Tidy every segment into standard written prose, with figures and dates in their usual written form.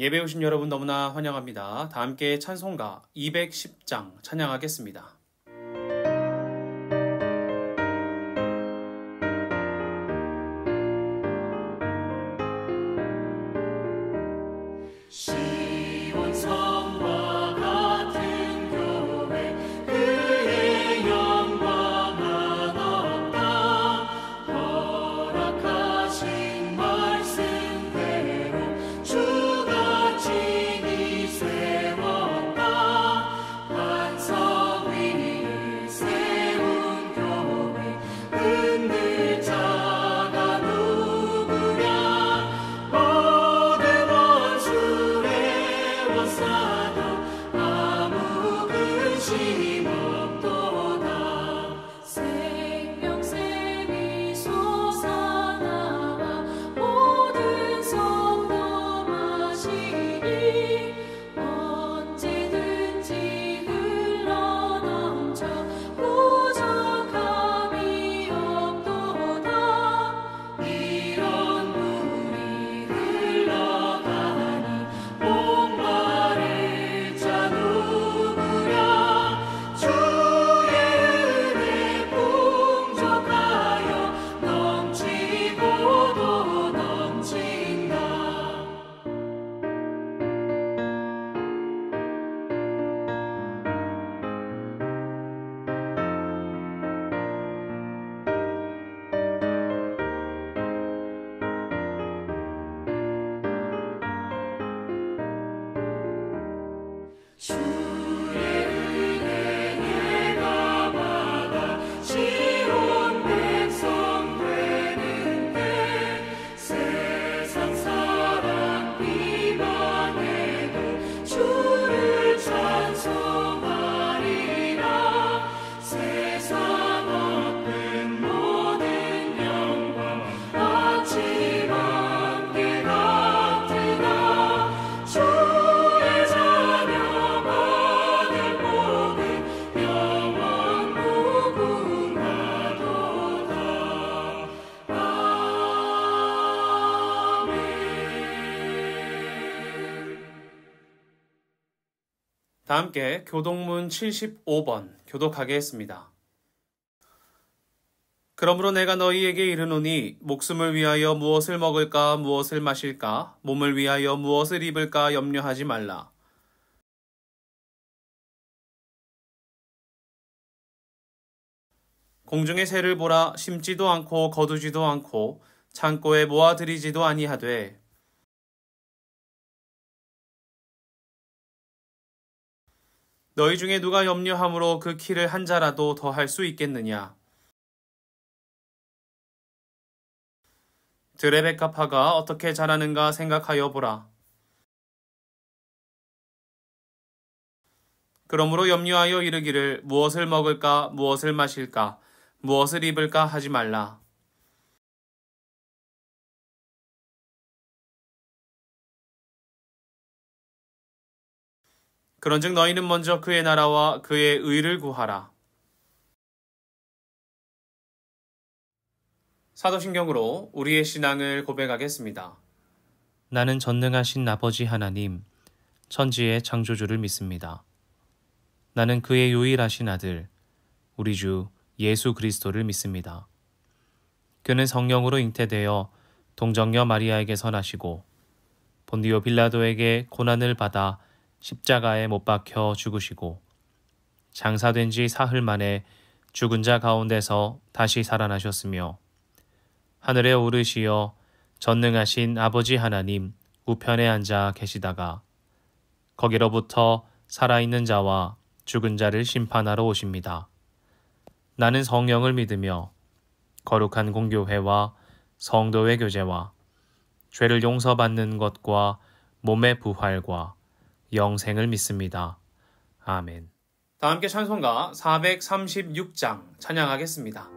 예배 오신 여러분 너무나 환영합니다. 다 함께 찬송가 210장 찬양하겠습니다. 다 함께 교독문 75번 교독하겠습니다. 그러므로 내가 너희에게 이르노니 목숨을 위하여 무엇을 먹을까 무엇을 마실까 몸을 위하여 무엇을 입을까 염려하지 말라. 공중의 새를 보라. 심지도 않고 거두지도 않고 창고에 모아들이지도 아니하되 너희 중에 누가 염려함으로 그 키를 한 자라도 더할 수 있겠느냐. 들의 백합화가 어떻게 자라는가 생각하여 보라. 그러므로 염려하여 이르기를 무엇을 먹을까 무엇을 마실까 무엇을 입을까 하지 말라. 그런즉 너희는 먼저 그의 나라와 그의 의를 구하라. 사도신경으로 우리의 신앙을 고백하겠습니다. 나는 전능하신 아버지 하나님, 천지의 창조주를 믿습니다. 나는 그의 유일하신 아들, 우리 주 예수 그리스도를 믿습니다. 그는 성령으로 잉태되어 동정녀 마리아에게서 나시고 본디오 빌라도에게 고난을 받아 십자가에 못 박혀 죽으시고 장사된 지 사흘 만에 죽은 자 가운데서 다시 살아나셨으며 하늘에 오르시어 전능하신 아버지 하나님 우편에 앉아 계시다가 거기로부터 살아있는 자와 죽은 자를 심판하러 오십니다. 나는 성령을 믿으며 거룩한 공교회와 성도의 교제와 죄를 용서받는 것과 몸의 부활과 영생을 믿습니다. 아멘. 다 함께 찬송가 436장 찬양하겠습니다.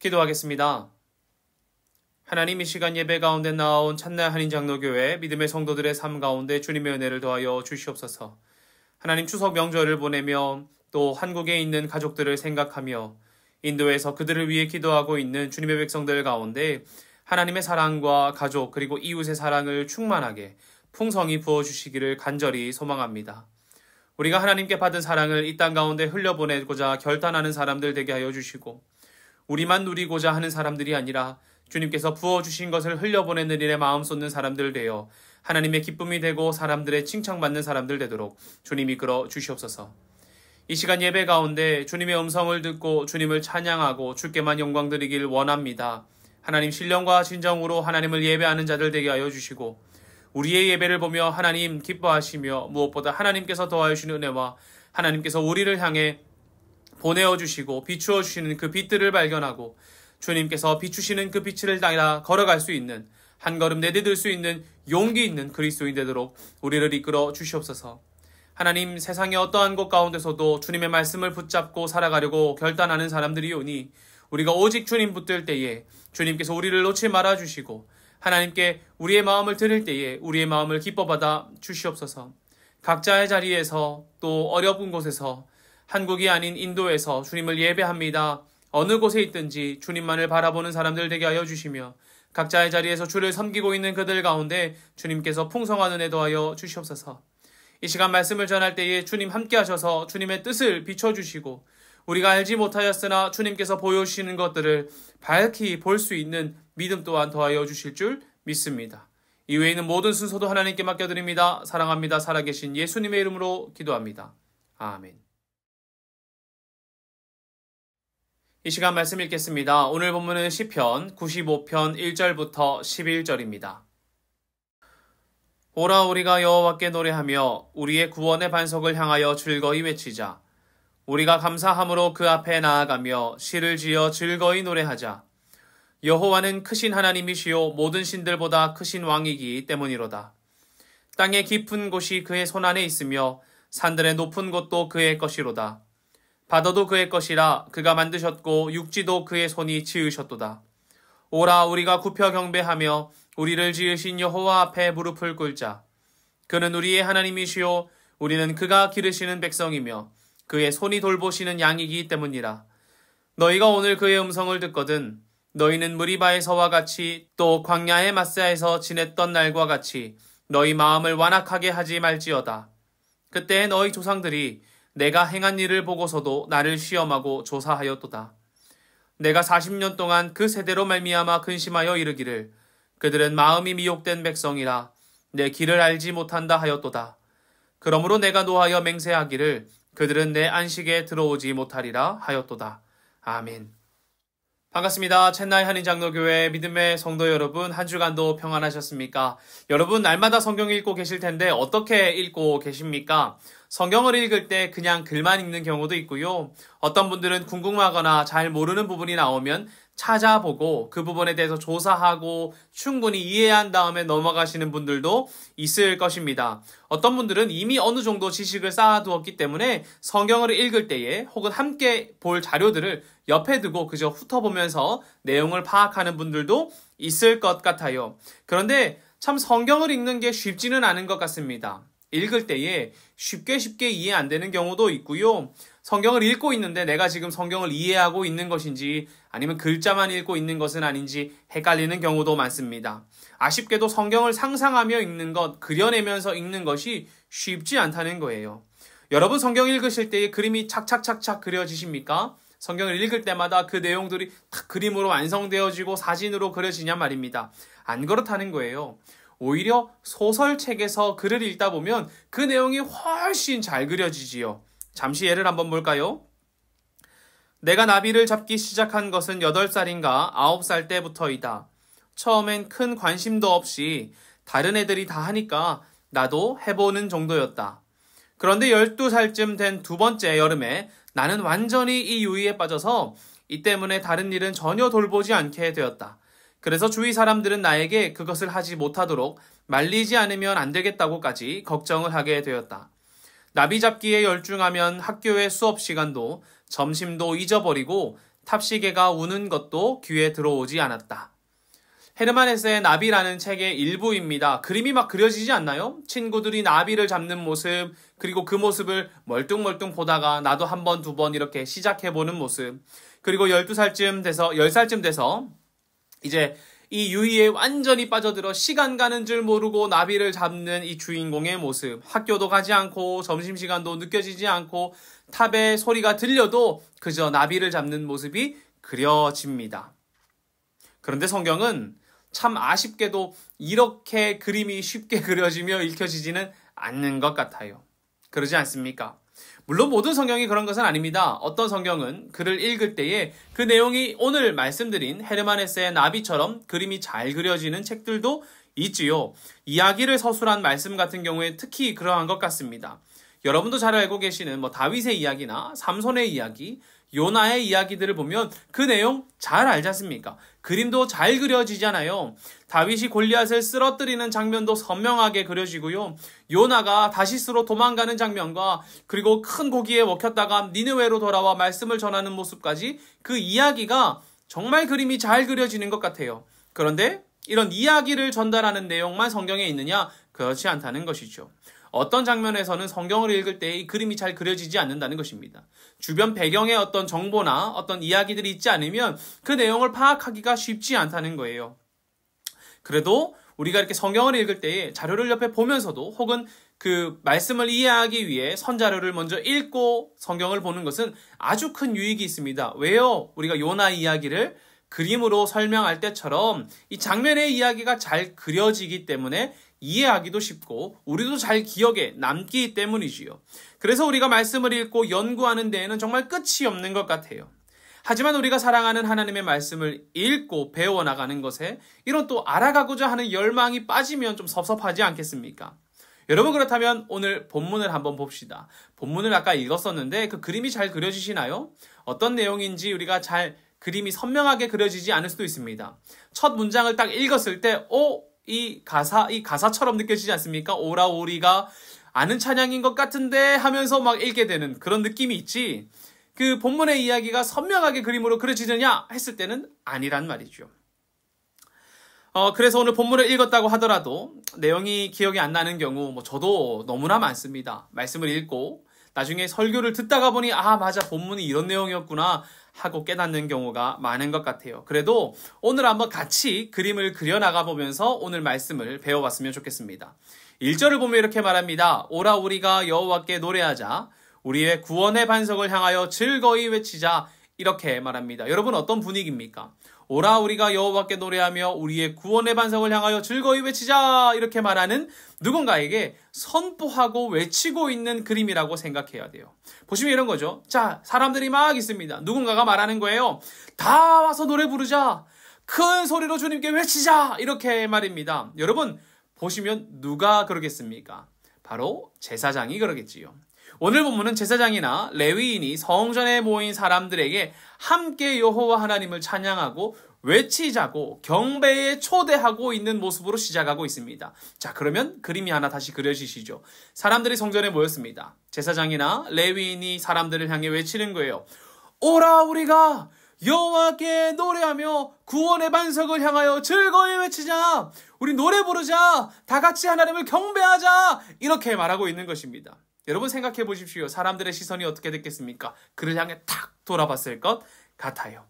기도하겠습니다. 하나님, 이 시간 예배 가운데 나온 찬날 한인장로교회 믿음의 성도들의 삶 가운데 주님의 은혜를 더하여 주시옵소서. 하나님, 추석 명절을 보내며 또 한국에 있는 가족들을 생각하며 인도에서 그들을 위해 기도하고 있는 주님의 백성들 가운데 하나님의 사랑과 가족 그리고 이웃의 사랑을 충만하게 풍성히 부어주시기를 간절히 소망합니다. 우리가 하나님께 받은 사랑을 이 땅 가운데 흘려보내고자 결단하는 사람들 되게 하여 주시고 우리만 누리고자 하는 사람들이 아니라 주님께서 부어주신 것을 흘려보내는 일에 마음 쏟는 사람들 되어 하나님의 기쁨이 되고 사람들의 칭찬받는 사람들 되도록 주님이 이끌어 주시옵소서. 이 시간 예배 가운데 주님의 음성을 듣고 주님을 찬양하고 주께만 영광 드리길 원합니다. 하나님, 신령과 진정으로 하나님을 예배하는 자들 되게 하여 주시고 우리의 예배를 보며 하나님 기뻐하시며 무엇보다 하나님께서 더하여 주시는 은혜와 하나님께서 우리를 향해 보내어 주시고 비추어 주시는 그 빛들을 발견하고 주님께서 비추시는 그 빛을 따라 걸어갈 수 있는, 한 걸음 내디딜 수 있는 용기 있는 그리스도인 되도록 우리를 이끌어 주시옵소서. 하나님, 세상의 어떠한 곳 가운데서도 주님의 말씀을 붙잡고 살아가려고 결단하는 사람들이 오니 우리가 오직 주님 붙들 때에 주님께서 우리를 놓지 말아주시고 하나님께 우리의 마음을 드릴 때에 우리의 마음을 기뻐받아 주시옵소서. 각자의 자리에서 또 어려운 곳에서 한국이 아닌 인도에서 주님을 예배합니다. 어느 곳에 있든지 주님만을 바라보는 사람들 되게 하여 주시며 각자의 자리에서 주를 섬기고 있는 그들 가운데 주님께서 풍성한 은혜 더하여 주시옵소서. 이 시간 말씀을 전할 때에 주님 함께 하셔서 주님의 뜻을 비춰주시고 우리가 알지 못하였으나 주님께서 보여주시는 것들을 밝히 볼 수 있는 믿음 또한 더하여 주실 줄 믿습니다. 이외에 있는 모든 순서도 하나님께 맡겨드립니다. 사랑합니다. 살아계신 예수님의 이름으로 기도합니다. 아멘. 이 시간 말씀 읽겠습니다. 오늘 본문은 시편 95편 1절부터 11절입니다. 오라 우리가 여호와께 노래하며 우리의 구원의 반석을 향하여 즐거이 외치자. 우리가 감사함으로 그 앞에 나아가며 시를 지어 즐거이 노래하자. 여호와는 크신 하나님이시요 모든 신들보다 크신 왕이기 때문이로다. 땅의 깊은 곳이 그의 손안에 있으며 산들의 높은 곳도 그의 것이로다. 바다도 그의 것이라 그가 만드셨고 육지도 그의 손이 지으셨도다. 오라 우리가 굽혀 경배하며 우리를 지으신 여호와 앞에 무릎을 꿇자. 그는 우리의 하나님이시요 우리는 그가 기르시는 백성이며 그의 손이 돌보시는 양이기 때문이라. 너희가 오늘 그의 음성을 듣거든 너희는 무리바에서와 같이 또 광야의 마사에서 지냈던 날과 같이 너희 마음을 완악하게 하지 말지어다. 그때 너희 조상들이 내가 행한 일을 보고서도 나를 시험하고 조사하였도다. 내가 40년 동안 그 세대로 말미암아 근심하여 이르기를 그들은 마음이 미혹된 백성이라 내 길을 알지 못한다 하였도다. 그러므로 내가 노하여 맹세하기를 그들은 내 안식에 들어오지 못하리라 하였도다. 아멘. 반갑습니다. 첸나이 한인장로교회 믿음의 성도 여러분, 한 주간도 평안하셨습니까? 여러분 날마다 성경 읽고 계실 텐데 어떻게 읽고 계십니까? 성경을 읽을 때 그냥 글만 읽는 경우도 있고요. 어떤 분들은 궁금하거나 잘 모르는 부분이 나오면 찾아보고 그 부분에 대해서 조사하고 충분히 이해한 다음에 넘어가시는 분들도 있을 것입니다. 어떤 분들은 이미 어느 정도 지식을 쌓아두었기 때문에 성경을 읽을 때에 혹은 함께 볼 자료들을 옆에 두고 그저 훑어보면서 내용을 파악하는 분들도 있을 것 같아요. 그런데 참 성경을 읽는 게 쉽지는 않은 것 같습니다. 읽을 때에 쉽게 이해 안 되는 경우도 있고요. 성경을 읽고 있는데 내가 지금 성경을 이해하고 있는 것인지 아니면 글자만 읽고 있는 것은 아닌지 헷갈리는 경우도 많습니다. 아쉽게도 성경을 상상하며 읽는 것, 그려내면서 읽는 것이 쉽지 않다는 거예요. 여러분 성경 읽으실 때에 그림이 착착착착 그려지십니까? 성경을 읽을 때마다 그 내용들이 딱 그림으로 완성되어지고 사진으로 그려지냔 말입니다. 안 그렇다는 거예요. 오히려 소설책에서 글을 읽다 보면 그 내용이 훨씬 잘 그려지지요. 잠시 예를 한번 볼까요? 내가 나비를 잡기 시작한 것은 8살인가 9살 때부터이다. 처음엔 큰 관심도 없이 다른 애들이 다 하니까 나도 해보는 정도였다. 그런데 12살쯤 된 두 번째 여름에 나는 완전히 이 유의에 빠져서 이 때문에 다른 일은 전혀 돌보지 않게 되었다. 그래서 주위 사람들은 나에게 그것을 하지 못하도록 말리지 않으면 안 되겠다고까지 걱정을 하게 되었다. 나비 잡기에 열중하면 학교의 수업 시간도 점심도 잊어버리고 탑시계가 우는 것도 귀에 들어오지 않았다. 헤르만 헤세의 나비라는 책의 일부입니다. 그림이 막 그려지지 않나요? 친구들이 나비를 잡는 모습, 그리고 그 모습을 멀뚱멀뚱 보다가 나도 한 번, 두 번 이렇게 시작해보는 모습, 그리고 10살쯤 돼서 이제 이 유희에 완전히 빠져들어 시간 가는 줄 모르고 나비를 잡는 이 주인공의 모습, 학교도 가지 않고 점심시간도 느껴지지 않고 탑의 소리가 들려도 그저 나비를 잡는 모습이 그려집니다. 그런데 성경은 참 아쉽게도 이렇게 그림이 쉽게 그려지며 읽혀지지는 않는 것 같아요. 그러지 않습니까? 물론 모든 성경이 그런 것은 아닙니다. 어떤 성경은 글을 읽을 때에 그 내용이 오늘 말씀드린 헤르만 헤세의 나비처럼 그림이 잘 그려지는 책들도 있지요. 이야기를 서술한 말씀 같은 경우에 특히 그러한 것 같습니다. 여러분도 잘 알고 계시는 다윗의 이야기나 삼손의 이야기, 요나의 이야기들을 보면 그 내용 잘 알지 않습니까? 그림도 잘 그려지잖아요. 다윗이 골리앗을 쓰러뜨리는 장면도 선명하게 그려지고요. 요나가 다시스로 도망가는 장면과 그리고 큰 고기에 먹혔다가 니느웨로 돌아와 말씀을 전하는 모습까지 그 이야기가 정말 그림이 잘 그려지는 것 같아요. 그런데 이런 이야기를 전달하는 내용만 성경에 있느냐? 그렇지 않다는 것이죠. 어떤 장면에서는 성경을 읽을 때 이 그림이 잘 그려지지 않는다는 것입니다. 주변 배경에 어떤 정보나 어떤 이야기들이 있지 않으면 그 내용을 파악하기가 쉽지 않다는 거예요. 그래도 우리가 이렇게 성경을 읽을 때에 자료를 옆에 보면서도 혹은 그 말씀을 이해하기 위해 선자료를 먼저 읽고 성경을 보는 것은 아주 큰 유익이 있습니다. 왜요? 우리가 요나 이야기를 그림으로 설명할 때처럼 이 장면의 이야기가 잘 그려지기 때문에 이해하기도 쉽고 우리도 잘 기억에 남기 때문이지요. 그래서 우리가 말씀을 읽고 연구하는 데에는 정말 끝이 없는 것 같아요. 하지만 우리가 사랑하는 하나님의 말씀을 읽고 배워나가는 것에 이런 또 알아가고자 하는 열망이 빠지면 좀 섭섭하지 않겠습니까? 여러분, 그렇다면 오늘 본문을 한번 봅시다. 본문을 아까 읽었었는데 그 그림이 잘 그려지시나요? 어떤 내용인지 우리가 잘 그림이 선명하게 그려지지 않을 수도 있습니다. 첫 문장을 딱 읽었을 때 이 가사처럼 느껴지지 않습니까? 오라 오리가 아는 찬양인 것 같은데 하면서 막 읽게 되는 그런 느낌이 있지, 그 본문의 이야기가 선명하게 그림으로 그려지느냐 했을 때는 아니란 말이죠. 그래서 오늘 본문을 읽었다고 하더라도 내용이 기억이 안 나는 경우 저도 너무나 많습니다. 말씀을 읽고 나중에 설교를 듣다가 보니 맞아, 본문이 이런 내용이었구나 하고 깨닫는 경우가 많은 것 같아요. 그래도 오늘 한번 같이 그림을 그려나가 보면서 오늘 말씀을 배워봤으면 좋겠습니다. 1절을 보면 이렇게 말합니다. 오라 우리가 여호와께 노래하자, 우리의 구원의 반석을 향하여 즐거이 외치자, 이렇게 말합니다. 여러분, 어떤 분위기입니까? 오라 우리가 여호와께 노래하며 우리의 구원의 반석을 향하여 즐거이 외치자, 이렇게 말하는 누군가에게 선포하고 외치고 있는 그림이라고 생각해야 돼요. 보시면 이런 거죠. 자, 사람들이 막 있습니다. 누군가가 말하는 거예요. 다 와서 노래 부르자, 큰 소리로 주님께 외치자, 이렇게 말입니다. 여러분, 보시면 누가 그러겠습니까? 바로 제사장이 그러겠지요. 오늘 본문은 제사장이나 레위인이 성전에 모인 사람들에게 함께 여호와 하나님을 찬양하고 외치자고 경배에 초대하고 있는 모습으로 시작하고 있습니다. 자, 그러면 그림이 하나 다시 그려지시죠. 사람들이 성전에 모였습니다. 제사장이나 레위인이 사람들을 향해 외치는 거예요. 오라 우리가 여호와께 노래하며 구원의 반석을 향하여 즐거이 외치자, 우리 노래 부르자, 다 같이 하나님을 경배하자, 이렇게 말하고 있는 것입니다. 여러분, 생각해 보십시오. 사람들의 시선이 어떻게 됐겠습니까? 그를 향해 탁 돌아봤을 것 같아요.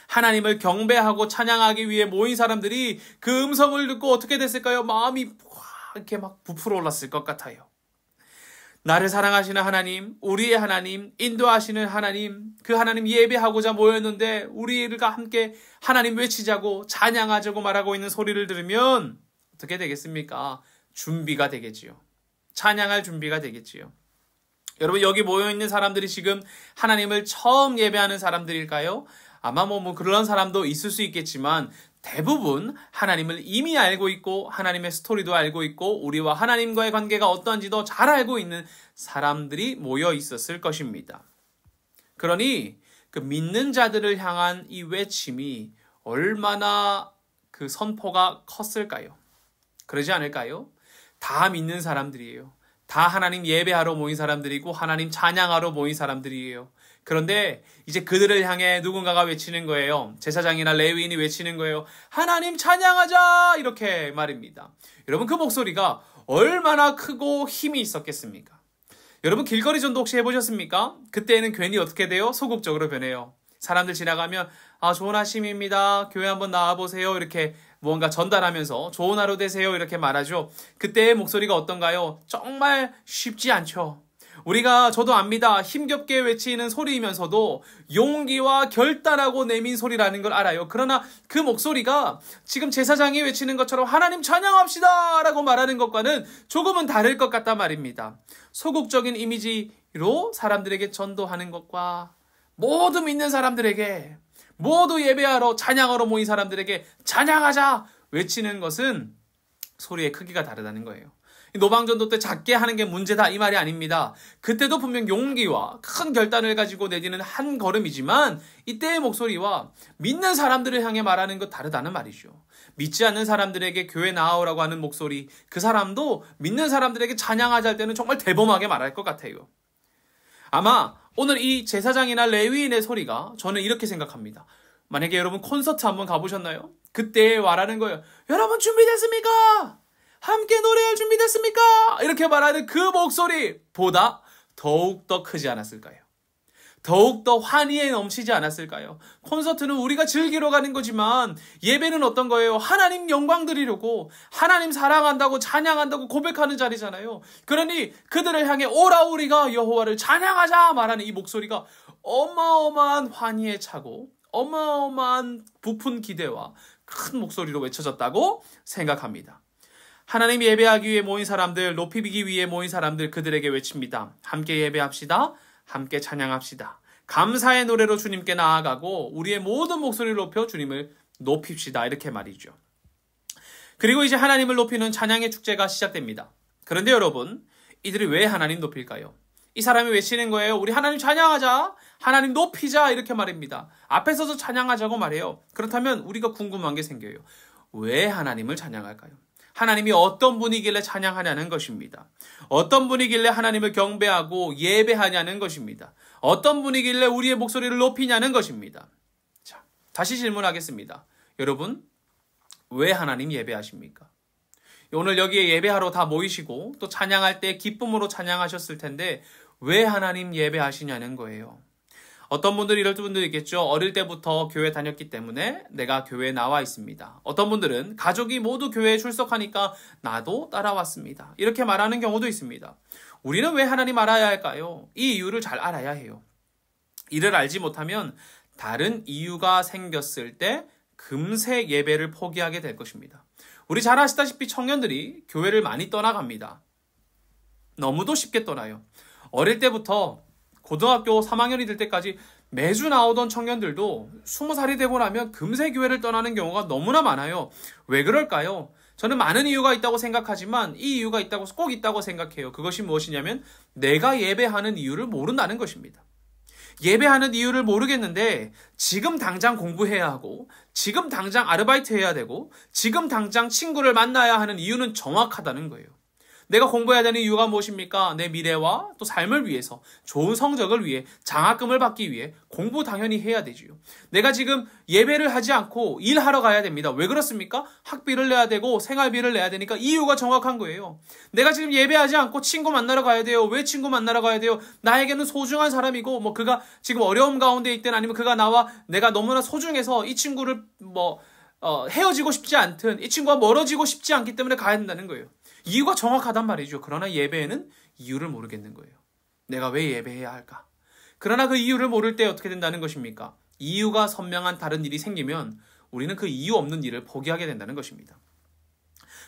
하나님을 경배하고 찬양하기 위해 모인 사람들이 그 음성을 듣고 어떻게 됐을까요? 마음이 이렇게 막 부풀어 올랐을 것 같아요. 나를 사랑하시는 하나님, 우리의 하나님, 인도하시는 하나님, 그 하나님 예배하고자 모였는데 우리가 함께 하나님 외치자고 찬양하자고 말하고 있는 소리를 들으면 어떻게 되겠습니까? 준비가 되겠지요. 찬양할 준비가 되겠지요. 여러분, 여기 모여있는 사람들이 지금 하나님을 처음 예배하는 사람들일까요? 아마 그런 사람도 있을 수 있겠지만 대부분 하나님을 이미 알고 있고 하나님의 스토리도 알고 있고 우리와 하나님과의 관계가 어떠한지도 잘 알고 있는 사람들이 모여 있었을 것입니다. 그러니 그 믿는 자들을 향한 이 외침이 얼마나 그 선포가 컸을까요? 그러지 않을까요? 다 믿는 사람들이에요. 다 하나님 예배하러 모인 사람들이고 하나님 찬양하러 모인 사람들이에요. 그런데 이제 그들을 향해 누군가가 외치는 거예요. 제사장이나 레위인이 외치는 거예요. 하나님 찬양하자, 이렇게 말입니다. 여러분, 그 목소리가 얼마나 크고 힘이 있었겠습니까? 여러분, 길거리 전도 혹시 해보셨습니까? 그때는 괜히 어떻게 돼요? 소극적으로 변해요. 사람들 지나가면 좋은 아침입니다, 교회 한번 나와보세요, 이렇게 무언가 전달하면서 좋은 하루 되세요, 이렇게 말하죠. 그때의 목소리가 어떤가요? 정말 쉽지 않죠. 저도 압니다. 힘겹게 외치는 소리이면서도 용기와 결단하고 내민 소리라는 걸 알아요. 그러나 그 목소리가 지금 제사장이 외치는 것처럼 하나님 찬양합시다 라고 말하는 것과는 조금은 다를 것 같단 말입니다. 소극적인 이미지로 사람들에게 전도하는 것과 모두 믿는 사람들에게, 모두 예배하러 찬양하러 모인 사람들에게 찬양하자 외치는 것은 소리의 크기가 다르다는 거예요. 노방전도 때 작게 하는 게 문제다 이 말이 아닙니다. 그때도 분명 용기와 큰 결단을 가지고 내디는 한 걸음이지만 이때의 목소리와 믿는 사람들을 향해 말하는 것 다르다는 말이죠. 믿지 않는 사람들에게 교회 나오라고 하는 목소리, 그 사람도 믿는 사람들에게 찬양하자 할 때는 정말 대범하게 말할 것 같아요. 아마 오늘 이 제사장이나 레위인의 소리가 저는 이렇게 생각합니다. 만약에 여러분 콘서트 한번 가보셨나요? 그때 말하는 거예요. 여러분 준비됐습니까? 함께 노래할 준비됐습니까? 이렇게 말하는 그 목소리보다 더욱더 크지 않았을까요? 더욱더 환희에 넘치지 않았을까요? 콘서트는 우리가 즐기러 가는 거지만 예배는 어떤 거예요? 하나님 영광 드리려고, 하나님 사랑한다고 찬양한다고 고백하는 자리잖아요. 그러니 그들을 향해 오라 우리가 여호와를 찬양하자 말하는 이 목소리가 어마어마한 환희에 차고 어마어마한 부푼 기대와 큰 목소리로 외쳐졌다고 생각합니다. 하나님 예배하기 위해 모인 사람들, 높이 비기 위해 모인 사람들, 그들에게 외칩니다. 함께 예배합시다. 함께 찬양합시다. 감사의 노래로 주님께 나아가고 우리의 모든 목소리를 높여 주님을 높입시다. 이렇게 말이죠. 그리고 이제 하나님을 높이는 찬양의 축제가 시작됩니다. 그런데 여러분, 이들이 왜 하나님 높일까요? 이 사람이 외치는 거예요. 우리 하나님 찬양하자. 하나님 높이자. 이렇게 말입니다. 앞에 서서 찬양하자고 말해요. 그렇다면 우리가 궁금한 게 생겨요. 왜 하나님을 찬양할까요? 하나님이 어떤 분이길래 찬양하냐는 것입니다. 어떤 분이길래 하나님을 경배하고 예배하냐는 것입니다. 어떤 분이길래 우리의 목소리를 높이냐는 것입니다. 자, 다시 질문하겠습니다. 여러분, 왜 하나님 예배하십니까? 오늘 여기에 예배하러 다 모이시고 또 찬양할 때 기쁨으로 찬양하셨을 텐데 왜 하나님 예배하시냐는 거예요. 어떤 분들이 이럴 분들이 있겠죠. 어릴 때부터 교회 다녔기 때문에 내가 교회에 나와 있습니다. 어떤 분들은 가족이 모두 교회에 출석하니까 나도 따라왔습니다. 이렇게 말하는 경우도 있습니다. 우리는 왜 하나님 알아야 할까요? 이 이유를 잘 알아야 해요. 이를 알지 못하면 다른 이유가 생겼을 때 금세 예배를 포기하게 될 것입니다. 우리 잘 아시다시피 청년들이 교회를 많이 떠나갑니다. 너무도 쉽게 떠나요. 어릴 때부터 고등학교 3학년이 될 때까지 매주 나오던 청년들도 20살이 되고 나면 금세 교회를 떠나는 경우가 너무나 많아요. 왜 그럴까요? 저는 많은 이유가 있다고 생각하지만 이 이유가 꼭 있다고 생각해요. 그것이 무엇이냐면 내가 예배하는 이유를 모른다는 것입니다. 예배하는 이유를 모르겠는데 지금 당장 공부해야 하고 지금 당장 아르바이트 해야 되고 지금 당장 친구를 만나야 하는 이유는 정확하다는 거예요. 내가 공부해야 되는 이유가 무엇입니까? 내 미래와 또 삶을 위해서, 좋은 성적을 위해, 장학금을 받기 위해 공부 당연히 해야 되지요. 내가 지금 예배를 하지 않고 일하러 가야 됩니다. 왜 그렇습니까? 학비를 내야 되고 생활비를 내야 되니까 이유가 정확한 거예요. 내가 지금 예배하지 않고 친구 만나러 가야 돼요. 왜 친구 만나러 가야 돼요? 나에게는 소중한 사람이고 그가 지금 어려움 가운데 있든 아니면 그가 나와 내가 너무나 소중해서 이 친구를 헤어지고 싶지 않든 이 친구와 멀어지고 싶지 않기 때문에 가야 된다는 거예요. 이유가 정확하단 말이죠. 그러나 예배에는 이유를 모르겠는 거예요. 내가 왜 예배해야 할까? 그러나 그 이유를 모를 때 어떻게 된다는 것입니까? 이유가 선명한 다른 일이 생기면 우리는 그 이유 없는 일을 포기하게 된다는 것입니다.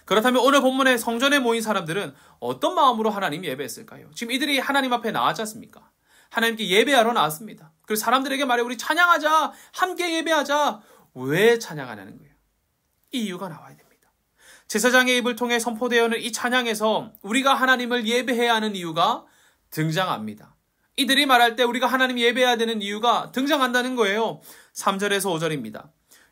그렇다면 오늘 본문에 성전에 모인 사람들은 어떤 마음으로 하나님 예배했을까요? 지금 이들이 하나님 앞에 나왔지 않습니까? 하나님께 예배하러 나왔습니다. 그래서 사람들에게 말해 우리 찬양하자, 함께 예배하자. 왜 찬양하냐는 거예요. 이 이유가 나와야 됩니다. 제사장의 입을 통해 선포되어오는 이 찬양에서 우리가 하나님을 예배해야 하는 이유가 등장합니다. 이들이 말할 때 우리가 하나님 예배해야 되는 이유가 등장한다는 거예요. 3절에서 5절입니다.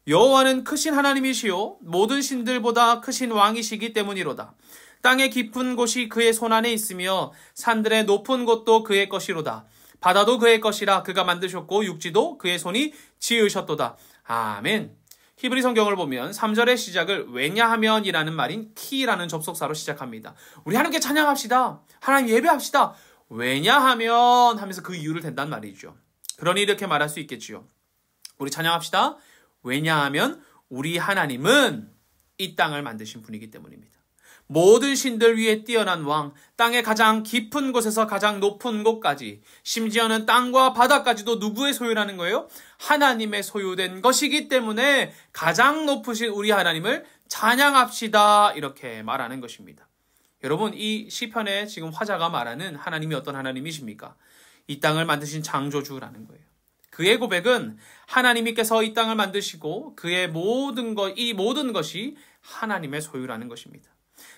여호와는 크신 하나님이시요 모든 신들보다 크신 왕이시기 때문이로다. 땅의 깊은 곳이 그의 손안에 있으며 산들의 높은 곳도 그의 것이로다. 바다도 그의 것이라 그가 만드셨고 육지도 그의 손이 지으셨도다. 아멘. 히브리 성경을 보면 3절의 시작을 왜냐하면이라는 말인 키라는 접속사로 시작합니다. 우리 하나님께 찬양합시다. 하나님 예배합시다. 왜냐하면 하면서 그 이유를 댄단 말이죠. 그러니 이렇게 말할 수 있겠지요. 우리 찬양합시다. 왜냐하면 우리 하나님은 이 땅을 만드신 분이기 때문입니다. 모든 신들 위에 뛰어난 왕, 땅의 가장 깊은 곳에서 가장 높은 곳까지, 심지어는 땅과 바다까지도 누구의 소유라는 거예요? 하나님의 소유된 것이기 때문에 가장 높으신 우리 하나님을 찬양합시다. 이렇게 말하는 것입니다. 여러분, 이 시편에 지금 화자가 말하는 하나님이 어떤 하나님이십니까? 이 땅을 만드신 창조주라는 거예요. 그의 고백은 하나님께서 이 땅을 만드시고 그의 이 모든 것이 하나님의 소유라는 것입니다.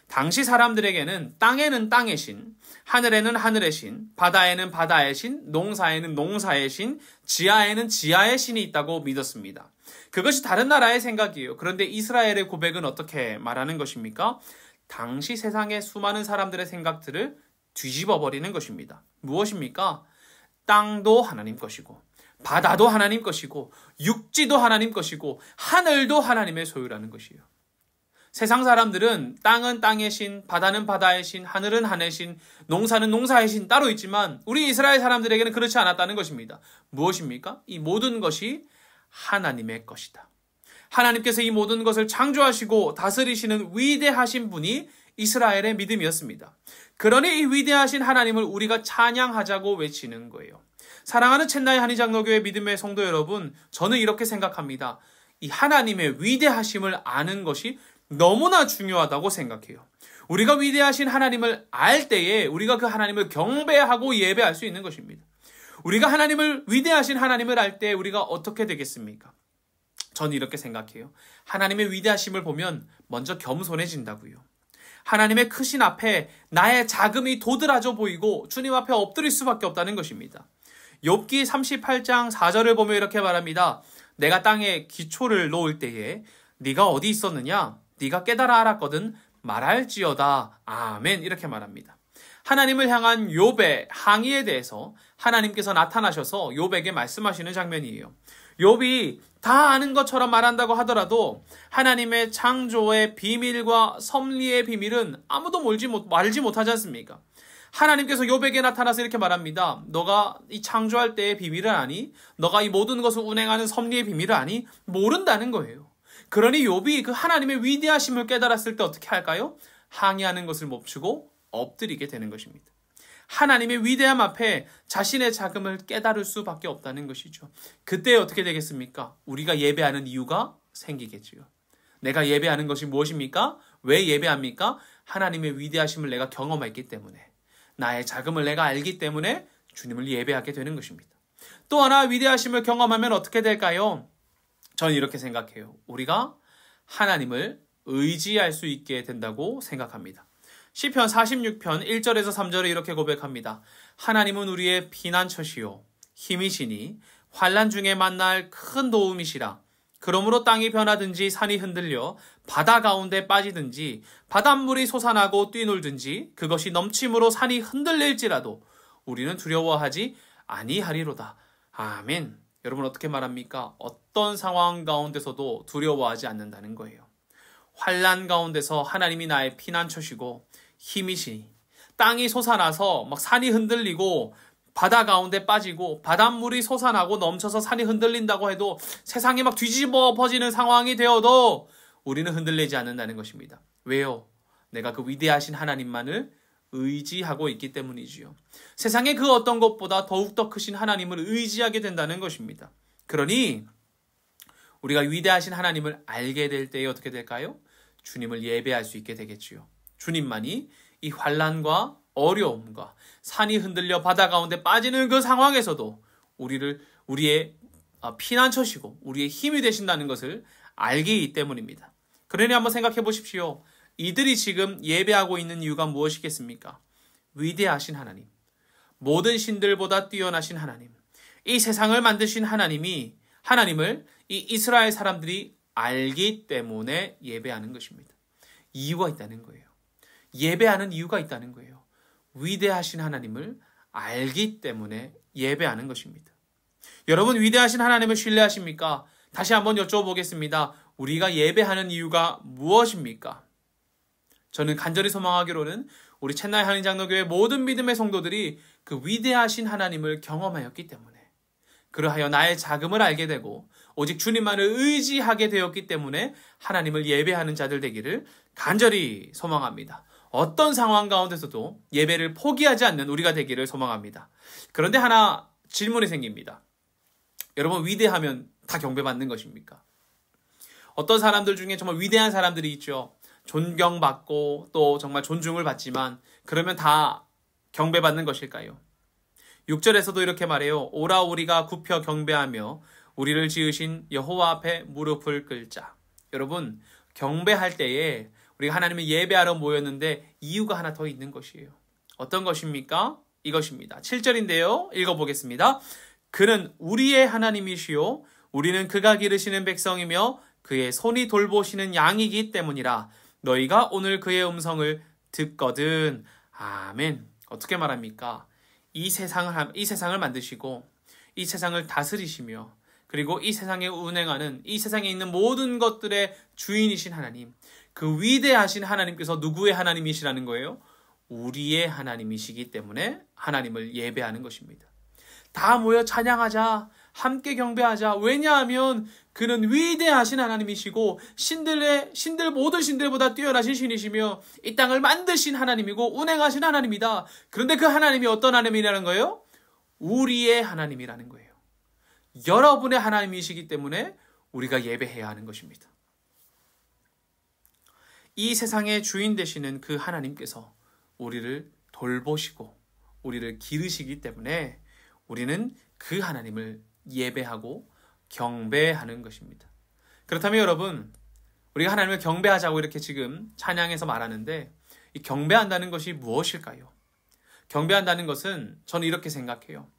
당시 사람들에게는 땅에는 땅의 신, 하늘에는 하늘의 신, 바다에는 바다의 신, 농사에는 농사의 신, 지하에는 지하의 신이 있다고 믿었습니다. 그것이 다른 나라의 생각이에요. 그런데 이스라엘의 고백은 어떻게 말하는 것입니까? 당시 세상의 수많은 사람들의 생각들을 뒤집어 버리는 것입니다. 무엇입니까? 땅도 하나님 것이고, 바다도 하나님 것이고, 육지도 하나님 것이고, 하늘도 하나님의 소유라는 것이에요. 세상 사람들은 땅은 땅의 신, 바다는 바다의 신, 하늘은 하늘의 신, 농사는 농사의 신 따로 있지만 우리 이스라엘 사람들에게는 그렇지 않았다는 것입니다. 무엇입니까? 이 모든 것이 하나님의 것이다. 하나님께서 이 모든 것을 창조하시고 다스리시는 위대하신 분이 이스라엘의 믿음이었습니다. 그러니 이 위대하신 하나님을 우리가 찬양하자고 외치는 거예요. 사랑하는 챗나이 한인장로교회 믿음의 성도 여러분, 저는 이렇게 생각합니다. 이 하나님의 위대하심을 아는 것이 너무나 중요하다고 생각해요. 우리가 위대하신 하나님을 알 때에 우리가 그 하나님을 경배하고 예배할 수 있는 것입니다. 우리가 위대하신 하나님을 알 때 우리가 어떻게 되겠습니까? 저는 이렇게 생각해요. 하나님의 위대하심을 보면 먼저 겸손해진다고요. 하나님의 크신 앞에 나의 자금이 도드라져 보이고 주님 앞에 엎드릴 수밖에 없다는 것입니다. 욥기 38장 4절을 보면 이렇게 말합니다. 내가 땅에 기초를 놓을 때에 네가 어디 있었느냐? 네가 깨달아 알았거든 말할지어다. 아멘. 이렇게 말합니다. 하나님을 향한 욥의 항의에 대해서 하나님께서 나타나셔서 욥에게 말씀하시는 장면이에요. 욥이 다 아는 것처럼 말한다고 하더라도 하나님의 창조의 비밀과 섭리의 비밀은 아무도 말지 못하지 않습니까? 하나님께서 욥에게 나타나서 이렇게 말합니다. 너가 이 창조할 때의 비밀을 아니? 너가 이 모든 것을 운행하는 섭리의 비밀을 아니? 모른다는 거예요. 그러니 욥이 그 하나님의 위대하심을 깨달았을 때 어떻게 할까요? 항의하는 것을 멈추고 엎드리게 되는 것입니다. 하나님의 위대함 앞에 자신의 자금을 깨달을 수밖에 없다는 것이죠. 그때 어떻게 되겠습니까? 우리가 예배하는 이유가 생기겠지요. 내가 예배하는 것이 무엇입니까? 왜 예배합니까? 하나님의 위대하심을 내가 경험했기 때문에, 나의 자금을 내가 알기 때문에 주님을 예배하게 되는 것입니다. 또 하나 위대하심을 경험하면 어떻게 될까요? 저는 이렇게 생각해요. 우리가 하나님을 의지할 수 있게 된다고 생각합니다. 시편 46편 1절에서 3절에 이렇게 고백합니다. 하나님은 우리의 피난처시요 힘이시니 환난 중에 만날 큰 도움이시라. 그러므로 땅이 변하든지 산이 흔들려 바다 가운데 빠지든지 바닷물이 솟아나고 뛰놀든지 그것이 넘침으로 산이 흔들릴지라도 우리는 두려워하지 아니하리로다. 아멘. 여러분 어떻게 말합니까? 어떤 상황 가운데서도 두려워하지 않는다는 거예요. 환난 가운데서 하나님이 나의 피난처시고 힘이시니 땅이 솟아나서 막 산이 흔들리고 바다 가운데 빠지고 바닷물이 솟아나고 넘쳐서 산이 흔들린다고 해도 세상이 막 뒤집어 퍼지는 상황이 되어도 우리는 흔들리지 않는다는 것입니다. 왜요? 내가 그 위대하신 하나님만을 의지하고 있기 때문이지요. 세상의 그 어떤 것보다 더욱더 크신 하나님을 의지하게 된다는 것입니다. 그러니 우리가 위대하신 하나님을 알게 될 때에 어떻게 될까요? 주님을 예배할 수 있게 되겠지요. 주님만이 이 환난과 어려움과 산이 흔들려 바다 가운데 빠지는 그 상황에서도 우리의 피난처시고 우리의 힘이 되신다는 것을 알기 때문입니다. 그러니 한번 생각해 보십시오. 이들이 지금 예배하고 있는 이유가 무엇이겠습니까? 위대하신 하나님, 모든 신들보다 뛰어나신 하나님, 이 세상을 만드신 하나님을 이 이스라엘 사람들이 알기 때문에 예배하는 것입니다. 이유가 있다는 거예요. 예배하는 이유가 있다는 거예요. 위대하신 하나님을 알기 때문에 예배하는 것입니다. 여러분 위대하신 하나님을 신뢰하십니까? 다시 한번 여쭤보겠습니다. 우리가 예배하는 이유가 무엇입니까? 저는 간절히 소망하기로는 우리 챗나이 한인장로교회 모든 믿음의 성도들이 그 위대하신 하나님을 경험하였기 때문에, 그러하여 나의 자금을 알게 되고 오직 주님만을 의지하게 되었기 때문에 하나님을 예배하는 자들 되기를 간절히 소망합니다. 어떤 상황 가운데서도 예배를 포기하지 않는 우리가 되기를 소망합니다. 그런데 하나 질문이 생깁니다. 여러분 위대하면 다 경배받는 것입니까? 어떤 사람들 중에 정말 위대한 사람들이 있죠. 존경받고 또 정말 존중을 받지만 그러면 다 경배받는 것일까요? 6절에서도 이렇게 말해요. 오라 우리가 굽혀 경배하며 우리를 지으신 여호와 앞에 무릎을 꿇자. 여러분 경배할 때에 우리가 하나님을 예배하러 모였는데 이유가 하나 더 있는 것이에요. 어떤 것입니까? 이것입니다. 7절인데요. 읽어보겠습니다. 그는 우리의 하나님이시요 우리는 그가 기르시는 백성이며 그의 손이 돌보시는 양이기 때문이라. 너희가 오늘 그의 음성을 듣거든. 아멘. 어떻게 말합니까? 이 세상을 만드시고 이 세상을 다스리시며 그리고 이 세상에 운행하는 이 세상에 있는 모든 것들의 주인이신 하나님, 그 위대하신 하나님께서 누구의 하나님이시라는 거예요? 우리의 하나님이시기 때문에 하나님을 예배하는 것입니다. 다 모여 찬양하자, 함께 경배하자. 왜냐하면 그는 위대하신 하나님이시고 모든 신들보다 뛰어나신 신이시며 이 땅을 만드신 하나님이고 운행하신 하나님이다. 그런데 그 하나님이 어떤 하나님이라는 거예요? 우리의 하나님이라는 거예요. 여러분의 하나님이시기 때문에 우리가 예배해야 하는 것입니다. 이 세상의 주인 되시는 그 하나님께서 우리를 돌보시고 우리를 기르시기 때문에 우리는 그 하나님을 예배하고 경배하는 것입니다. 그렇다면 여러분, 우리가 하나님을 경배하자고 이렇게 지금 찬양에서 말하는데 이 경배한다는 것이 무엇일까요? 경배한다는 것은 저는 이렇게 생각해요.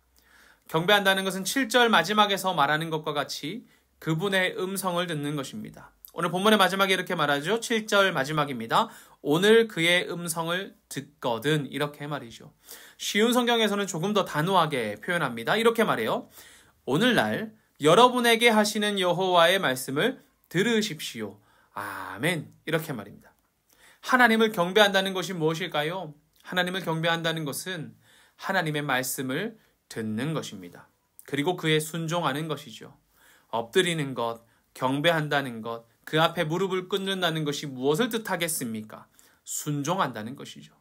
경배한다는 것은 7절 마지막에서 말하는 것과 같이 그분의 음성을 듣는 것입니다. 오늘 본문의 마지막에 이렇게 말하죠. 7절 마지막입니다. 오늘 그의 음성을 듣거든, 이렇게 말이죠. 쉬운 성경에서는 조금 더 단호하게 표현합니다. 이렇게 말해요. 오늘날 여러분에게 하시는 여호와의 말씀을 들으십시오. 아멘. 이렇게 말입니다. 하나님을 경배한다는 것이 무엇일까요? 하나님을 경배한다는 것은 하나님의 말씀을 듣는 것입니다. 그리고 그에 순종하는 것이죠. 엎드리는 것, 경배한다는 것, 그 앞에 무릎을 꿇는다는 것이 무엇을 뜻하겠습니까? 순종한다는 것이죠.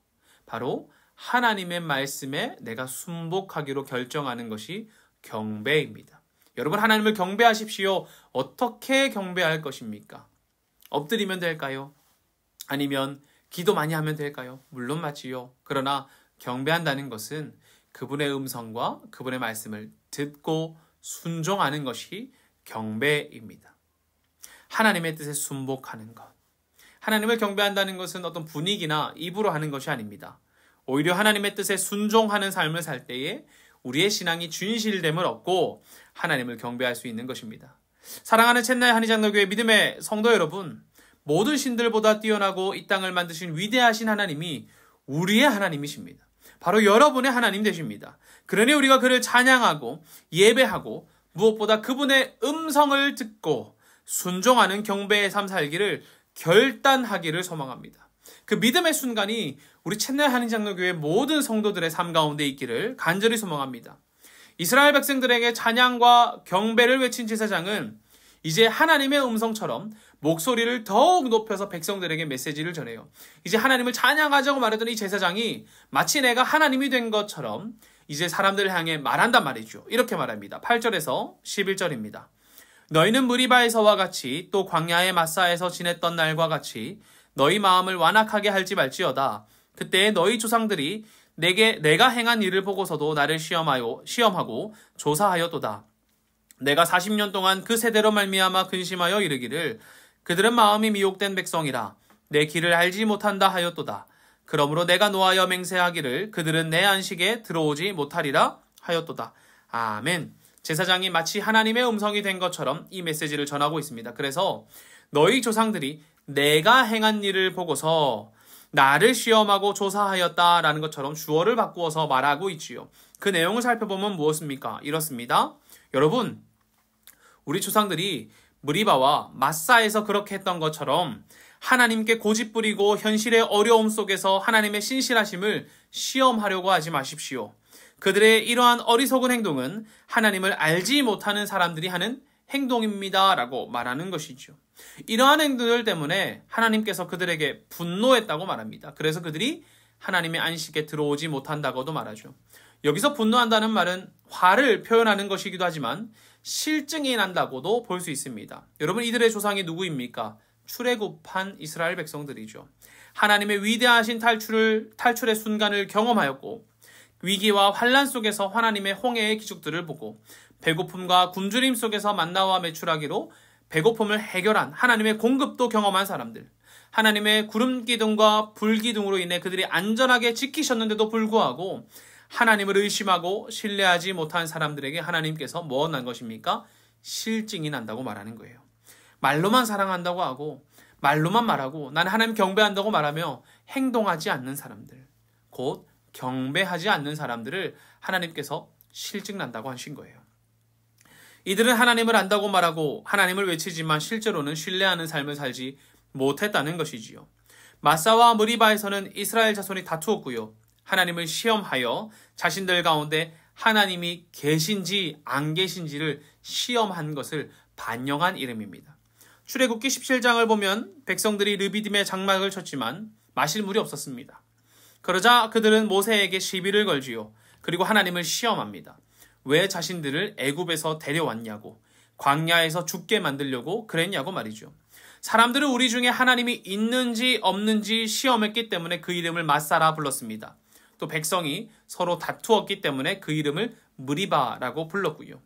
바로 하나님의 말씀에 내가 순복하기로 결정하는 것이 경배입니다. 여러분, 하나님을 경배하십시오. 어떻게 경배할 것입니까? 엎드리면 될까요? 아니면 기도 많이 하면 될까요? 물론 맞지요. 그러나 경배한다는 것은 그분의 음성과 그분의 말씀을 듣고 순종하는 것이 경배입니다. 하나님의 뜻에 순복하는 것. 하나님을 경배한다는 것은 어떤 분위기나 입으로 하는 것이 아닙니다. 오히려 하나님의 뜻에 순종하는 삶을 살 때에 우리의 신앙이 진실됨을 얻고 하나님을 경배할 수 있는 것입니다. 사랑하는 챗나의 한의장로교회 믿음의 성도 여러분, 모든 신들보다 뛰어나고 이 땅을 만드신 위대하신 하나님이 우리의 하나님이십니다. 바로 여러분의 하나님 되십니다. 그러니 우리가 그를 찬양하고 예배하고 무엇보다 그분의 음성을 듣고 순종하는 경배의 삶 살기를 결단하기를 소망합니다. 그 믿음의 순간이 우리 챗나의 한인장로교회 모든 성도들의 삶 가운데 있기를 간절히 소망합니다. 이스라엘 백성들에게 찬양과 경배를 외친 제사장은 이제 하나님의 음성처럼 목소리를 더욱 높여서 백성들에게 메시지를 전해요. 이제 하나님을 찬양하자고 말했던 이 제사장이 마치 내가 하나님이 된 것처럼 이제 사람들을 향해 말한단 말이죠. 이렇게 말합니다. 8절에서 11절입니다. 너희는 무리바에서와 같이 또 광야의 마사에서 지냈던 날과 같이 너희 마음을 완악하게 할지 말지어다. 그때 너희 조상들이 내가 행한 일을 보고서도 나를 시험하고 조사하였도다. 내가 40년 동안 그 세대로 말미암아 근심하여 이르기를 그들은 마음이 미혹된 백성이라 내 길을 알지 못한다 하였도다. 그러므로 내가 노하여 맹세하기를 그들은 내 안식에 들어오지 못하리라 하였도다. 아멘. 제사장이 마치 하나님의 음성이 된 것처럼 이 메시지를 전하고 있습니다. 그래서 너희 조상들이 내가 행한 일을 보고서 나를 시험하고 조사하였다라는 것처럼 주어를 바꾸어서 말하고 있지요. 그 내용을 살펴보면 무엇입니까? 이렇습니다. 여러분, 우리 조상들이 무리바와 마사에서 그렇게 했던 것처럼 하나님께 고집 부리고 현실의 어려움 속에서 하나님의 신실하심을 시험하려고 하지 마십시오. 그들의 이러한 어리석은 행동은 하나님을 알지 못하는 사람들이 하는 행동입니다 라고 말하는 것이죠. 이러한 행동들 때문에 하나님께서 그들에게 분노했다고 말합니다. 그래서 그들이 하나님의 안식에 들어오지 못한다고도 말하죠. 여기서 분노한다는 말은 화를 표현하는 것이기도 하지만 실증이 난다고도 볼 수 있습니다. 여러분, 이들의 조상이 누구입니까? 출애굽한 이스라엘 백성들이죠. 하나님의 위대하신 탈출의 순간을 경험하였고 위기와 환난 속에서 하나님의 홍해의 기적들을 보고 배고픔과 굶주림 속에서 만나와 매출하기로 배고픔을 해결한 하나님의 공급도 경험한 사람들, 하나님의 구름 기둥과 불 기둥으로 인해 그들이 안전하게 지키셨는데도 불구하고 하나님을 의심하고 신뢰하지 못한 사람들에게 하나님께서 뭐 난 것입니까? 실증이 난다고 말하는 거예요. 말로만 사랑한다고 하고 말로만 말하고 나는 하나님 경배한다고 말하며 행동하지 않는 사람들, 곧 경배하지 않는 사람들을 하나님께서 실증 난다고 하신 거예요. 이들은 하나님을 안다고 말하고 하나님을 외치지만 실제로는 신뢰하는 삶을 살지 못했다는 것이지요. 마사와 무리바에서는 이스라엘 자손이 다투었고요. 하나님을 시험하여 자신들 가운데 하나님이 계신지 안 계신지를 시험한 것을 반영한 이름입니다. 출애굽기 17장을 보면 백성들이 르비딤의 장막을 쳤지만 마실 물이 없었습니다. 그러자 그들은 모세에게 시비를 걸지요. 그리고 하나님을 시험합니다. 왜 자신들을 애굽에서 데려왔냐고, 광야에서 죽게 만들려고 그랬냐고 말이죠. 사람들은 우리 중에 하나님이 있는지 없는지 시험했기 때문에 그 이름을 마사라 불렀습니다. 또 백성이 서로 다투었기 때문에 그 이름을 무리바라고 불렀고요.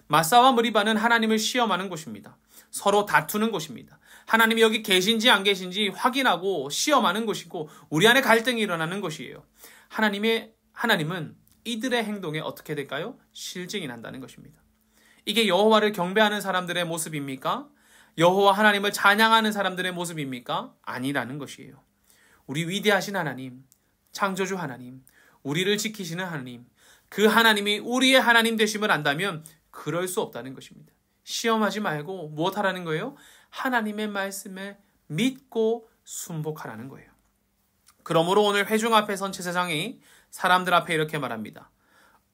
마사와 무리바는 하나님을 시험하는 곳입니다. 서로 다투는 곳입니다. 하나님이 여기 계신지 안 계신지 확인하고 시험하는 곳이고 우리 안에 갈등이 일어나는 것이에요. 하나님은 이들의 행동에 어떻게 될까요? 실증이 난다는 것입니다. 이게 여호와를 경배하는 사람들의 모습입니까? 여호와 하나님을 찬양하는 사람들의 모습입니까? 아니라는 것이에요. 우리 위대하신 하나님, 창조주 하나님, 우리를 지키시는 하나님, 그 하나님이 우리의 하나님 되심을 안다면 그럴 수 없다는 것입니다. 시험하지 말고 무엇하라는 거예요? 하나님의 말씀에 믿고 순복하라는 거예요. 그러므로 오늘 회중 앞에 선 제사장이 사람들 앞에 이렇게 말합니다.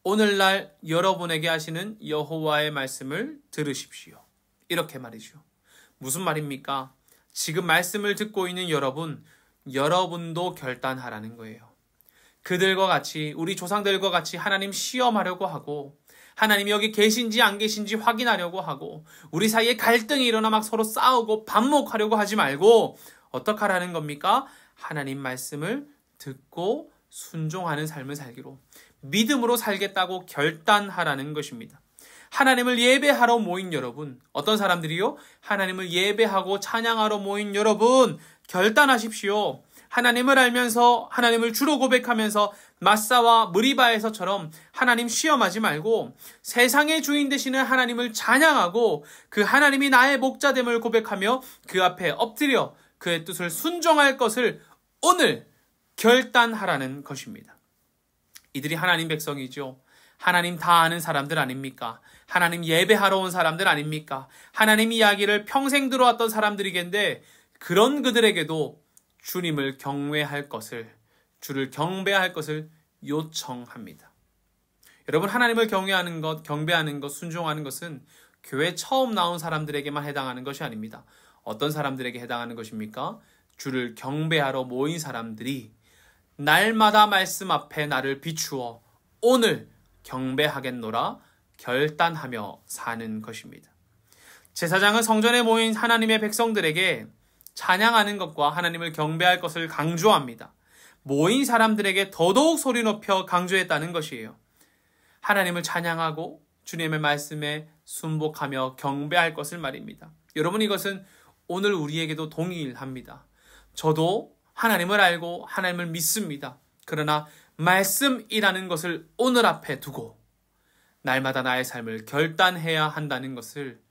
오늘날 여러분에게 하시는 여호와의 말씀을 들으십시오. 이렇게 말이죠. 무슨 말입니까? 지금 말씀을 듣고 있는 여러분도 결단하라는 거예요. 그들과 같이, 우리 조상들과 같이 하나님 시험하려고 하고 하나님이 여기 계신지 안 계신지 확인하려고 하고 우리 사이에 갈등이 일어나 막 서로 싸우고 반목하려고 하지 말고 어떻게 하라는 겁니까? 하나님 말씀을 듣고 순종하는 삶을 살기로 믿음으로 살겠다고 결단하라는 것입니다. 하나님을 예배하러 모인 여러분, 어떤 사람들이요? 하나님을 예배하고 찬양하러 모인 여러분, 결단하십시오. 하나님을 알면서 하나님을 주로 고백하면서 마사와 무리바에서처럼 하나님 시험하지 말고 세상의 주인 되시는 하나님을 찬양하고 그 하나님이 나의 목자됨을 고백하며 그 앞에 엎드려 그의 뜻을 순종할 것을 오늘 결단하라는 것입니다. 이들이 하나님 백성이죠. 하나님 다 아는 사람들 아닙니까? 하나님 예배하러 온 사람들 아닙니까? 하나님 이야기를 평생 들어왔던 사람들이겠는데 그런 그들에게도 주님을 경외할 것을, 주를 경배할 것을 요청합니다. 여러분, 하나님을 경외하는 것, 경배하는 것, 순종하는 것은 교회 처음 나온 사람들에게만 해당하는 것이 아닙니다. 어떤 사람들에게 해당하는 것입니까? 주를 경배하러 모인 사람들이 날마다 말씀 앞에 나를 비추어 오늘 경배하겠노라 결단하며 사는 것입니다. 제사장은 성전에 모인 하나님의 백성들에게 찬양하는 것과 하나님을 경배할 것을 강조합니다. 모인 사람들에게 더더욱 소리 높여 강조했다는 것이에요. 하나님을 찬양하고 주님의 말씀에 순복하며 경배할 것을 말입니다. 여러분, 이것은 오늘 우리에게도 동일합니다. 저도 하나님을 알고 하나님을 믿습니다. 그러나 말씀이라는 것을 오늘 앞에 두고 날마다 나의 삶을 결단해야 한다는 것을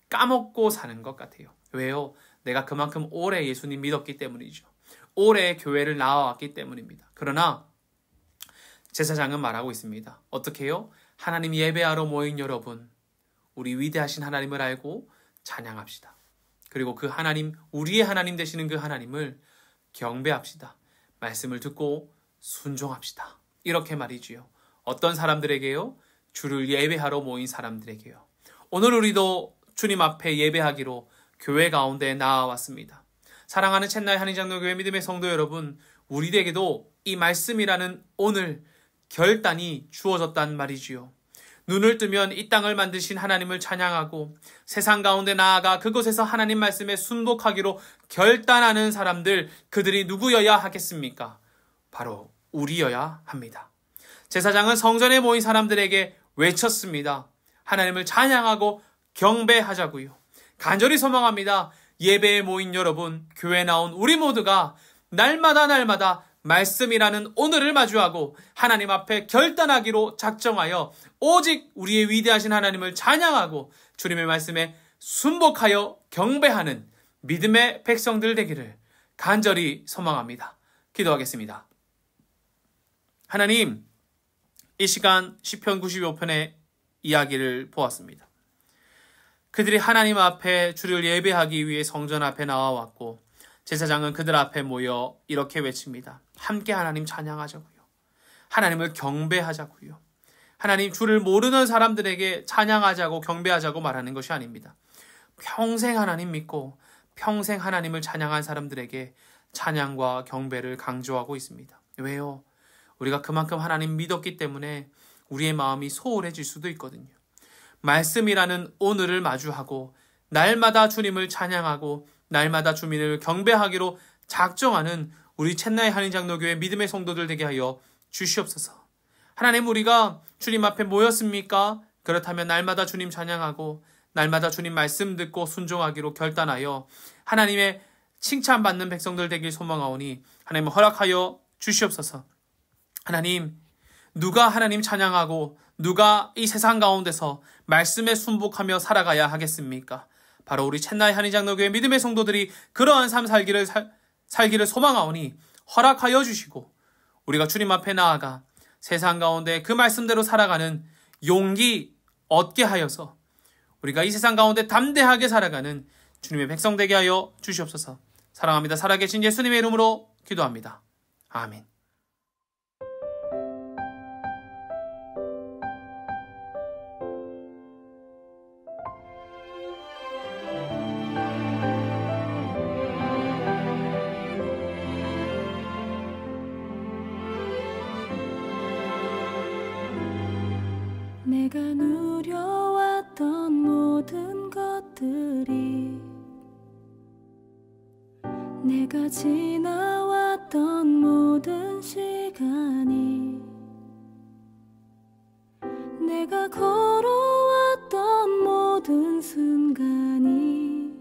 까먹고 사는 것 같아요. 왜요? 내가 그만큼 오래 예수님 믿었기 때문이죠. 오래 교회를 나와왔기 때문입니다. 그러나 제사장은 말하고 있습니다. 어떻게 해요? 하나님 예배하러 모인 여러분, 우리 위대하신 하나님을 알고 찬양합시다. 그리고 그 하나님, 우리의 하나님 되시는 그 하나님을 경배합시다. 말씀을 듣고 순종합시다. 이렇게 말이지요. 어떤 사람들에게요? 주를 예배하러 모인 사람들에게요. 오늘 우리도 주님 앞에 예배하기로 교회 가운데 나와왔습니다. 사랑하는 챗나이 한인장로교회 믿음의 성도 여러분, 우리에게도 이 말씀이라는 오늘 결단이 주어졌단 말이지요. 눈을 뜨면 이 땅을 만드신 하나님을 찬양하고 세상 가운데 나아가 그곳에서 하나님 말씀에 순복하기로 결단하는 사람들, 그들이 누구여야 하겠습니까? 바로 우리여야 합니다. 제사장은 성전에 모인 사람들에게 외쳤습니다. 하나님을 찬양하고 경배하자고요. 간절히 소망합니다. 예배에 모인 여러분, 교회에 나온 우리 모두가 날마다 말씀이라는 오늘을 마주하고 하나님 앞에 결단하기로 작정하여 오직 우리의 위대하신 하나님을 찬양하고 주님의 말씀에 순복하여 경배하는 믿음의 백성들 되기를 간절히 소망합니다. 기도하겠습니다. 하나님, 이 시간 시편 95편의 이야기를 보았습니다. 그들이 하나님 앞에 주를 예배하기 위해 성전 앞에 나와왔고 제사장은 그들 앞에 모여 이렇게 외칩니다. 함께 하나님 찬양하자고요. 하나님을 경배하자고요. 하나님, 주를 모르는 사람들에게 찬양하자고 경배하자고 말하는 것이 아닙니다. 평생 하나님 믿고 평생 하나님을 찬양한 사람들에게 찬양과 경배를 강조하고 있습니다. 왜요? 우리가 그만큼 하나님 믿었기 때문에 우리의 마음이 소홀해질 수도 있거든요. 말씀이라는 오늘을 마주하고 날마다 주님을 찬양하고 날마다 주님을 경배하기로 작정하는 우리 챗나이 한인장로교회 믿음의 성도들 되게 하여 주시옵소서. 하나님, 우리가 주님 앞에 모였습니까? 그렇다면 날마다 주님 찬양하고 날마다 주님 말씀 듣고 순종하기로 결단하여 하나님의 칭찬받는 백성들 되길 소망하오니 하나님 허락하여 주시옵소서. 하나님, 누가 하나님 찬양하고 누가 이 세상 가운데서 말씀에 순복하며 살아가야 하겠습니까? 바로 우리 챗나이 한인장로교회 믿음의 성도들이 그러한 삶 살기를 소망하오니 허락하여 주시고 우리가 주님 앞에 나아가 세상 가운데 그 말씀대로 살아가는 용기 얻게 하여서 우리가 이 세상 가운데 담대하게 살아가는 주님의 백성 되게 하여 주시옵소서. 사랑합니다. 살아계신 예수님의 이름으로 기도합니다. 아멘. 내가 누려왔던 모든 것들이 내가 지나왔던 모든 시간이 내가 걸어왔던 모든 순간이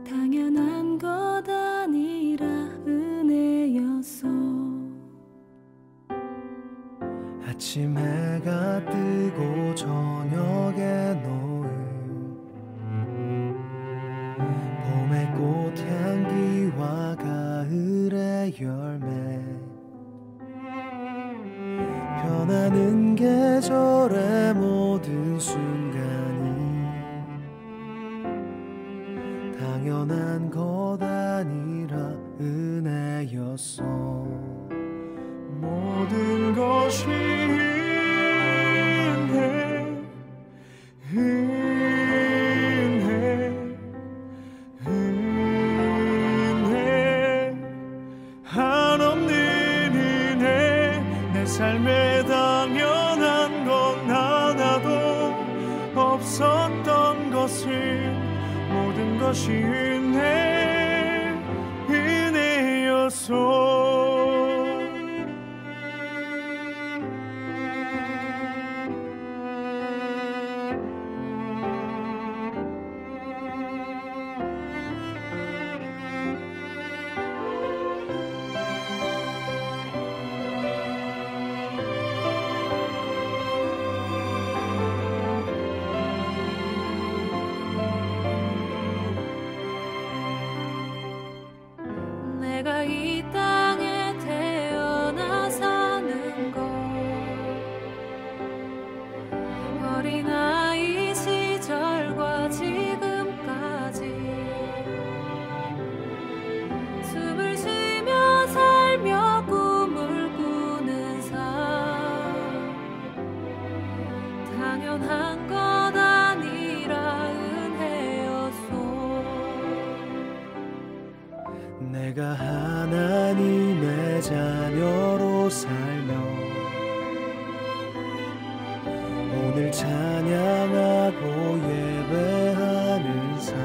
당연한 것 아니라 은혜였어. 아침 해가 뜨고 저녁에 노을 봄의 꽃향기와 가을의 열매 변하는 계절의 모든 순간이 당연한 것 아니라 은혜였어. 모든 것이 은혜 한없는 은혜 내 삶에 당연한 건 하나도 없었던 것을 모든 것이 은혜였어. 내가 이 땅에 태어나 사는 것 어린아이 시절과 지금까지 숨을 쉬며 살며 꿈을 꾸는 삶 당연한 것 아니라 내가 하나님의 자녀로 살며 오늘 찬양하고 예배하는 삶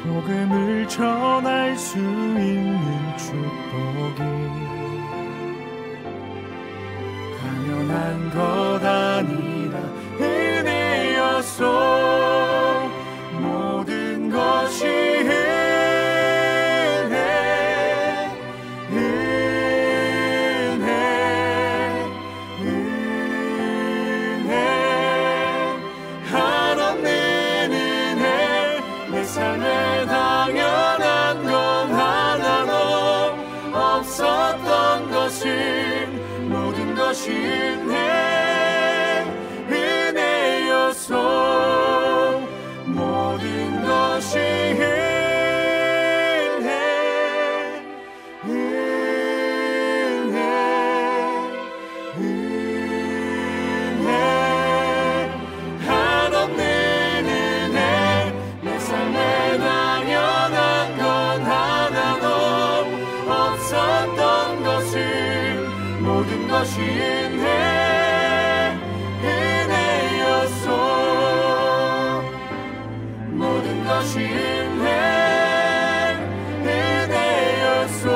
복음을 전할 수 있는 축복이 당연한 것 아니라 은혜였소. 것이 은혜였소.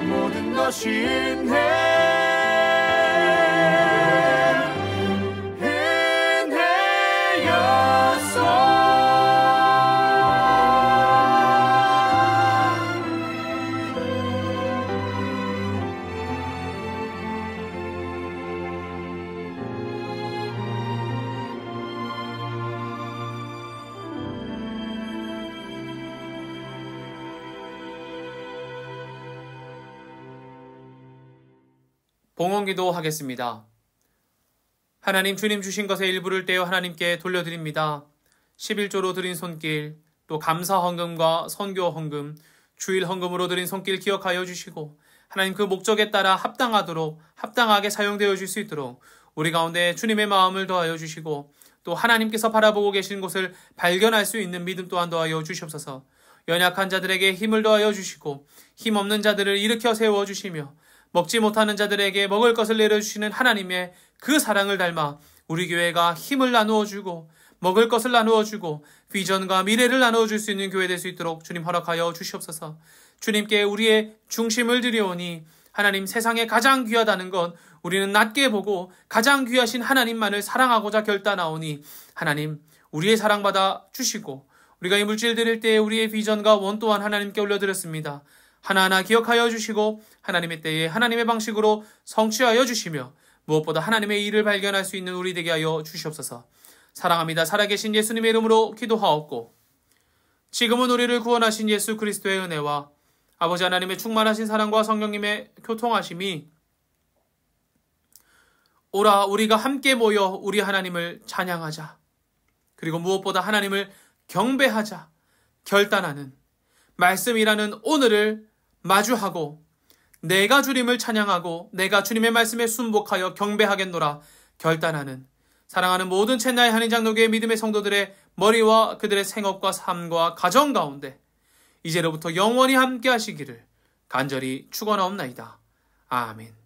모든 것이 봉헌기도 하겠습니다. 하나님, 주님 주신 것의 일부를 떼어 하나님께 돌려드립니다. 11조로 드린 손길, 또 감사 헌금과 선교 헌금, 주일 헌금으로 드린 손길 기억하여 주시고 하나님 그 목적에 따라 합당하게 사용되어 줄 수 있도록 우리 가운데 주님의 마음을 더하여 주시고 또 하나님께서 바라보고 계신 곳을 발견할 수 있는 믿음 또한 더하여 주시옵소서. 연약한 자들에게 힘을 더하여 주시고 힘없는 자들을 일으켜 세워 주시며 먹지 못하는 자들에게 먹을 것을 내려주시는 하나님의 그 사랑을 닮아 우리 교회가 힘을 나누어주고 먹을 것을 나누어주고 비전과 미래를 나누어줄 수 있는 교회 될 수 있도록 주님 허락하여 주시옵소서. 주님께 우리의 중심을 드리오니 하나님, 세상에 가장 귀하다는 건 우리는 낮게 보고 가장 귀하신 하나님만을 사랑하고자 결단하오니 하나님, 우리의 사랑받아 주시고 우리가 이 물질 드릴 때에 우리의 비전과 원 또한 하나님께 올려드렸습니다. 하나하나 기억하여 주시고 하나님의 때에 하나님의 방식으로 성취하여 주시며 무엇보다 하나님의 일을 발견할 수 있는 우리 되게 하여 주시옵소서. 사랑합니다. 살아계신 예수님의 이름으로 기도하옵고 지금은 우리를 구원하신 예수 그리스도의 은혜와 아버지 하나님의 충만하신 사랑과 성령님의 교통하심이 오라 우리가 함께 모여 우리 하나님을 찬양하자. 그리고 무엇보다 하나님을 경배하자 결단하는 말씀이라는 오늘을 마주하고 내가 주님을 찬양하고 내가 주님의 말씀에 순복하여 경배하겠노라 결단하는 사랑하는 모든 첸나이 한인장로교회 믿음의 성도들의 머리와 그들의 생업과 삶과 가정 가운데 이제로부터 영원히 함께 하시기를 간절히 축원하옵나이다. 아멘.